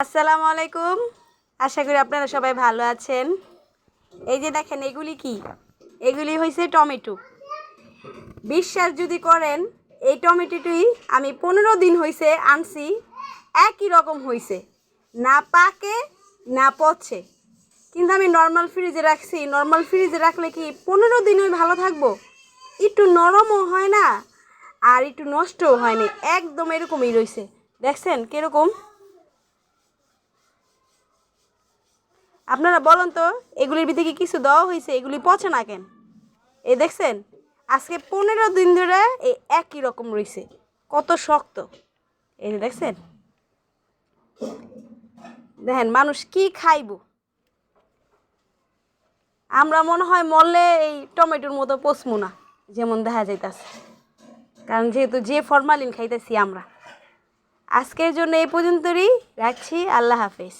আসসালামু আলাইকুম। আশা করি আপনারা সবাই ভালো আছেন। এই যে দেখেন এগুলি কি, এগুলি হয়েছে টমেটো। বিশ্বাস যদি করেন এই টমেটোটি আমি 15 দিন হয়েছে আনছি, একই রকম হয়েছে, না পাকে না পচে। কিন্তু আমি নর্মাল ফ্রিজে রাখছি। নর্মাল ফ্রিজে রাখলে কি 15 দিনই ভালো থাকবো? একটু নরমও হয় না আর একটু নষ্টও হয়নি, একদম এরকমই রয়েছে। দেখছেন কীরকম? আপনারা বলেন তো, এগুলির ভিতরে কি কিছু দেওয়া হয়েছে? এগুলি পচে না কেন? এই দেখছেন, আজকে 15 দিন ধরে এই একই রকম রয়েছে, কত শক্ত। এই যে দেখছেন, দেখেন মানুষ কি খাইব? আমরা মনে হয় মরলে এই টমেটোর মতো পচমু না, যেমন দেখা যাইতেছে, কারণ যেহেতু যে ফরমালিন খাইতেছি আমরা। আজকের জন্য এই পর্যন্তই রাখছি। আল্লাহ হাফেজ।